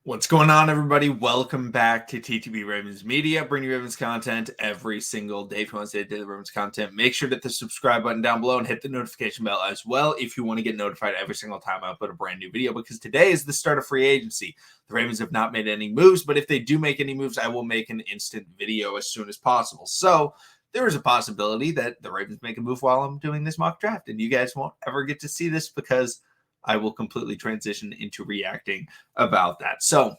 What's going on, everybody? Welcome back to TTB Ravens Media. Bring you Ravens content every single day. If you want to stay daily Ravens content, make sure to hit the subscribe button down below and hit the notification bell as well if you want to get notified every single time I upload a brand new video, because today is the start of free agency. The Ravens have not made any moves, but if they do make any moves, I will make an instant video as soon as possible. So there is a possibility that the Ravens make a move while I'm doing this mock draft, and you guys won't ever get to see this because I will completely transition into reacting about that. So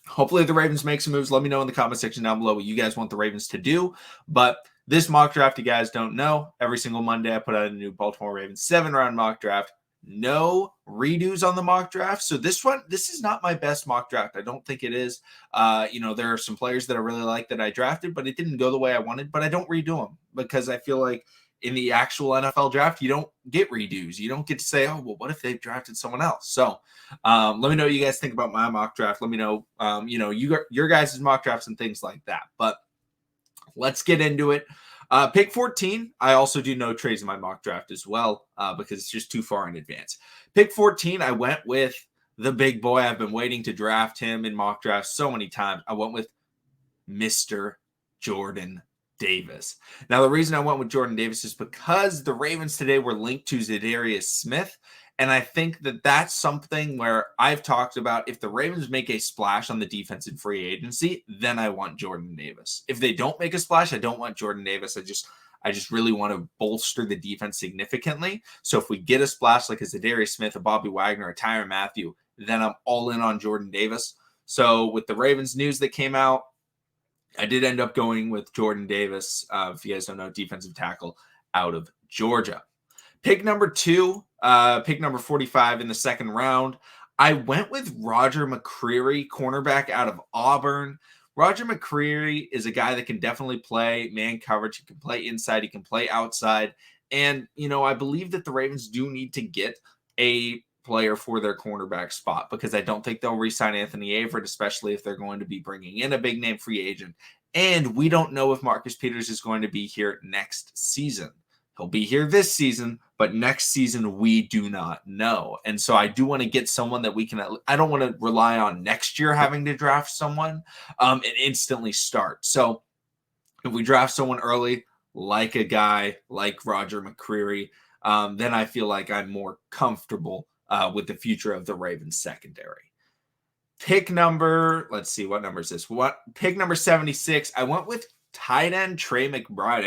hopefully the Ravens make some moves. Let me know in the comment section down below what you guys want the Ravens to do. But this mock draft, you guys don't know, every single Monday I put out a new Baltimore Ravens 7-round mock draft. No redos on the mock draft. So this is not my best mock draft. I don't think it is. There are some players that I really like that I drafted, but it didn't go the way I wanted. But I don't redo them because I feel like in the actual NFL draft, you don't get redos. You don't get to say, oh, well, what if they've drafted someone else? So let me know what you guys think about my mock draft. Let me know, your guys' mock drafts and things like that. But let's get into it. Pick 14, I also do no trades in my mock draft as well because it's just too far in advance. Pick 14, I went with the big boy. I've been waiting to draft him in mock drafts so many times. I went with Mr. Jordan Davis. Now, the reason I went with Jordan Davis is because the Ravens today were linked to Zadarius Smith. And I think that that's something where I've talked about if the Ravens make a splash on the defense in free agency, then I want Jordan Davis. If they don't make a splash, I don't want Jordan Davis. I just really want to bolster the defense significantly. So if we get a splash like a Zadarius Smith, a Bobby Wagner, a Tyrann Mathieu, then I'm all in on Jordan Davis. So with the Ravens news that came out, I did end up going with Jordan Davis, if you guys don't know, defensive tackle out of Georgia. Pick number 2, pick number 45 in the second round, I went with Roger McCreary, cornerback out of Auburn. Roger McCreary is a guy that can definitely play man coverage. He can play inside. He can play outside. And, I believe that the Ravens do need to get a player for their cornerback spot because I don't think they'll re-sign Anthony Averett, especially if they're going to be bringing in a big name free agent. And we don't know if Marcus Peters is going to be here next season. He'll be here this season, but next season we do not know. And so I do want to get someone that we can, I don't want to rely on next year having to draft someone and instantly start. So if we draft someone early, like a guy like Roger McCreary, then I feel like I'm more comfortable with the future of the Ravens secondary. Pick number, let's see, what number is this? Pick number 76. I went with tight end Trey McBride.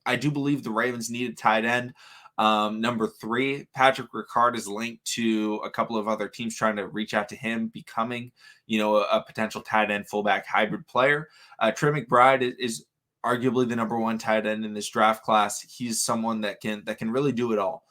I do believe the Ravens needed tight end. Number 3, Patrick Ricard is linked to a couple of other teams trying to reach out to him, becoming, a potential tight end fullback hybrid player. Trey McBride is arguably the number 1 tight end in this draft class. He's someone that can really do it all.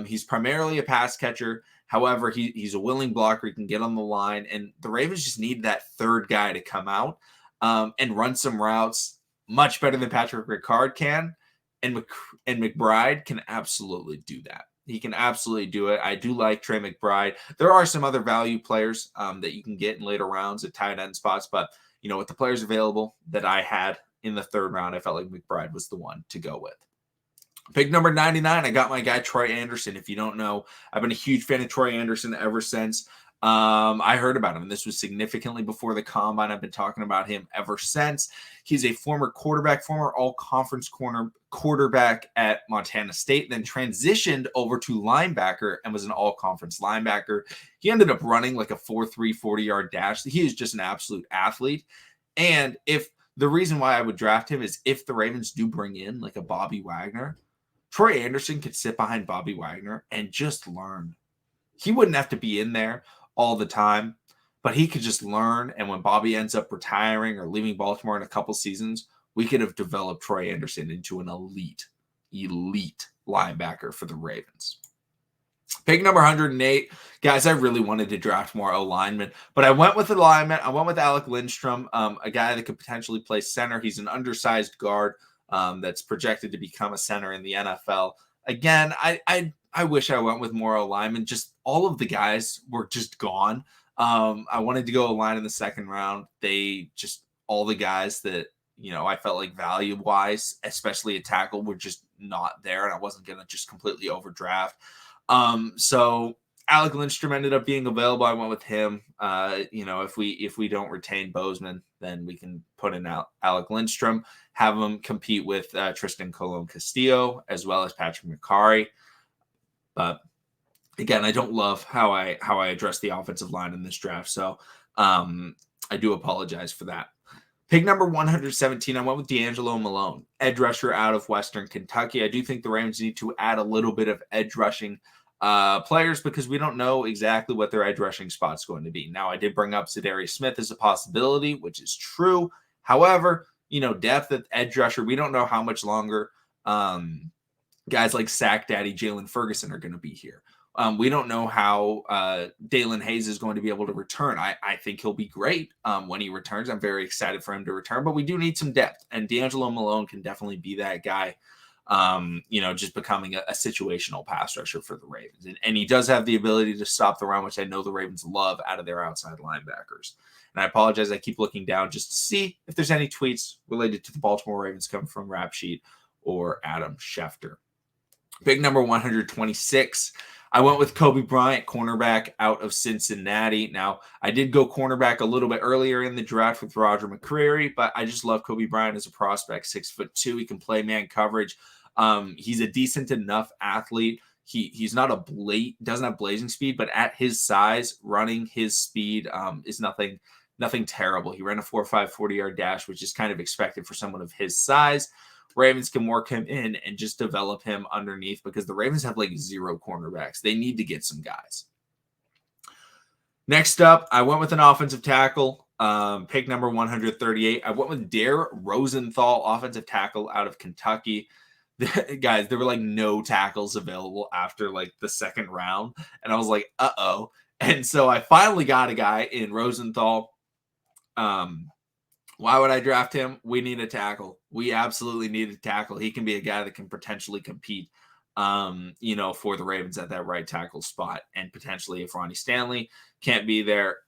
He's primarily a pass catcher. However, he's a willing blocker. He can get on the line, and the Ravens just need that third guy to come out and run some routes much better than Patrick Ricard can. And McBride can absolutely do that. He can absolutely do it. I do like Trey McBride. There are some other value players that you can get in later rounds at tight end spots, but with the players available that I had in the third round, I felt like McBride was the one to go with. Pick number 99, I got my guy Troy Anderson. If you don't know, I've been a huge fan of Troy Anderson ever since I heard about him. This was significantly before the combine. I've been talking about him ever since. He's a former quarterback, former all-conference quarterback at Montana State, then transitioned over to linebacker and was an all-conference linebacker. He ended up running like a 4.3 40-yard dash. He is just an absolute athlete. And the reason why I would draft him is if the Ravens do bring in like a Bobby Wagner, Troy Anderson could sit behind Bobby Wagner and just learn. He wouldn't have to be in there all the time, but he could just learn. And when Bobby ends up retiring or leaving Baltimore in a couple seasons, we could have developed Troy Anderson into an elite linebacker for the Ravens. Pick number 108. Guys, I really wanted to draft more O-linemen, but I went with alignment. I went with Alec Lindstrom, a guy that could potentially play center. He's an undersized guard that's projected to become a center in the NFL. Again, I wish I went with more O-linemen. Just all of the guys were just gone. I wanted to go O-line in the second round. All the guys that, I felt like value-wise, especially a tackle, were just not there, and I wasn't going to just completely overdraft. So Alec Lindstrom ended up being available. I went with him. If we don't retain Bozeman, then we can put in Alec Lindstrom, have him compete with Tristan Colon Castillo as well as Patrick McCarry. But again, I don't love how I address the offensive line in this draft, so I do apologize for that. Pick number 117, I went with D'Angelo Malone, edge rusher out of Western Kentucky. I do think the Ravens need to add a little bit of edge rushing players because we don't know exactly what their edge rushing spot's going to be. Now, I did bring up Zadarius Smith as a possibility, which is true. However, depth at edge rusher, we don't know how much longer guys like Sack Daddy Jalen Ferguson are going to be here. We don't know how Dalen Hayes is going to be able to return. I think he'll be great when he returns. I'm very excited for him to return, but we do need some depth, and D'Angelo Malone can definitely be that guy, just becoming a situational pass rusher for the Ravens. And he does have the ability to stop the run, which I know the Ravens love out of their outside linebackers. And I apologize, I keep looking down just to see if there's any tweets related to the Baltimore Ravens coming from Rap Sheet or Adam Schefter. Pick number 126. I went with Kobe Bryant, cornerback out of Cincinnati. Now, I did go cornerback a little bit earlier in the draft with Roger McCreary, but I just love Kobe Bryant as a prospect. 6'2", he can play man coverage. He's a decent enough athlete. He's not doesn't have blazing speed, but at his size, running his speed is nothing terrible. He ran a 4.5 40-yard dash, which is kind of expected for someone of his size. Ravens can work him in and just develop him underneath because the Ravens have like zero cornerbacks. They need to get some guys. Next up, I went with an offensive tackle, pick number 138. I went with Dare Rosenthal, offensive tackle out of Kentucky. Guys, there were like no tackles available after like the second round. And I was like, uh-oh. And so I finally got a guy in Rosenthal. Why would I draft him? We need a tackle. We absolutely need a tackle. He can be a guy that can potentially compete, for the Ravens at that right tackle spot. And potentially if Ronnie Stanley can't be there,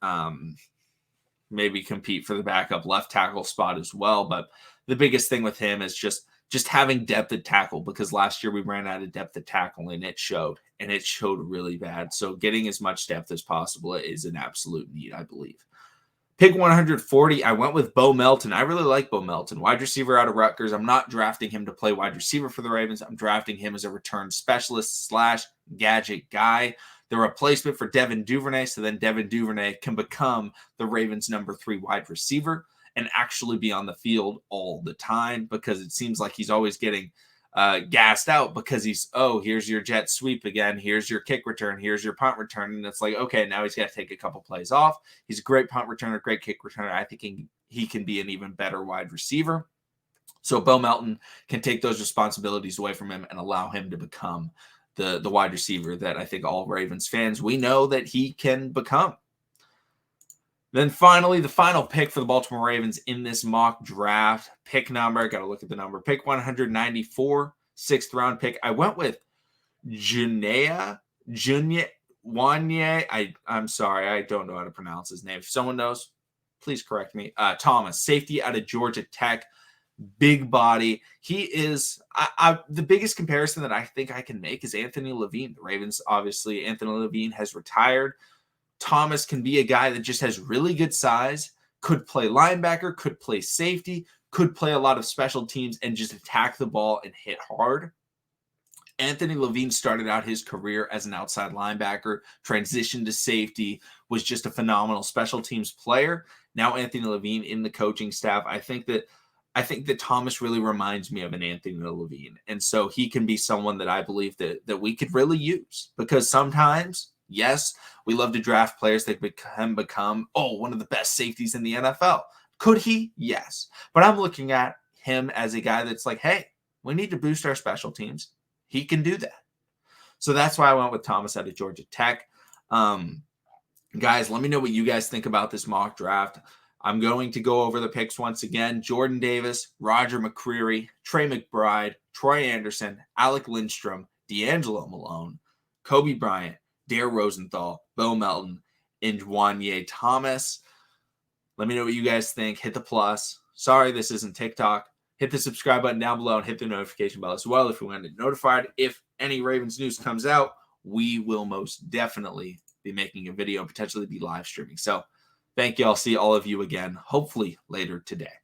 maybe compete for the backup left tackle spot as well. But the biggest thing with him is just having depth at tackle, because last year we ran out of depth at tackle and it showed really bad. So getting as much depth as possible is an absolute need, I believe. Pick 140, I went with Bo Melton. I really like Bo Melton, wide receiver out of Rutgers. I'm not drafting him to play wide receiver for the Ravens. I'm drafting him as a return specialist / gadget guy, the replacement for Devin Duvernay. So then Devin Duvernay can become the Ravens' number 3 wide receiver and actually be on the field all the time, because it seems like he's always getting gassed out because here's your jet sweep again, here's your kick return, here's your punt return, and it's like, okay, now he's got to take a couple plays off. He's a great punt returner, great kick returner. I think he can be an even better wide receiver. So Bo Melton can take those responsibilities away from him and allow him to become the wide receiver that I think all Ravens fans, we know that he can become. Then finally, the final pick for the Baltimore Ravens in this mock draft, pick number, I got to look at the number, pick 194, 6th round pick. I went with Wanye. I'm sorry, I don't know how to pronounce his name. If someone knows, please correct me. Thomas, safety out of Georgia Tech, big body. He is the biggest comparison that I think I can make is Anthony Levine. The Ravens, obviously, Anthony Levine has retired. Thomas can be a guy that just has really good size, could play linebacker, could play safety, could play a lot of special teams and just attack the ball and hit hard. Anthony Levine started out his career as an outside linebacker, transitioned to safety, was just a phenomenal special teams player. Now Anthony Levine in the coaching staff. I think that Thomas really reminds me of an Anthony Levine. And so he can be someone that I believe that we could really use, because sometimes, yes, we love to draft players that can become one of the best safeties in the NFL. Could he? Yes. But I'm looking at him as a guy that's like, hey, we need to boost our special teams. He can do that. So that's why I went with Thomas out of Georgia Tech. Guys, let me know what you guys think about this mock draft. I'm going to go over the picks once again. Jordan Davis, Roger McCreary, Trey McBride, Troy Anderson, Alec Lindstrom, D'Angelo Malone, Kobe Bryant, Dare Rosenthal, Bo Melton, and Wanye Thomas. Let me know what you guys think. Hit the plus. Sorry, this isn't TikTok. Hit the subscribe button down below and hit the notification bell as well if you want to get notified if any Ravens news comes out we will most definitely be making a video, potentially be live streaming. So thank you. I'll see all of you again, hopefully later today.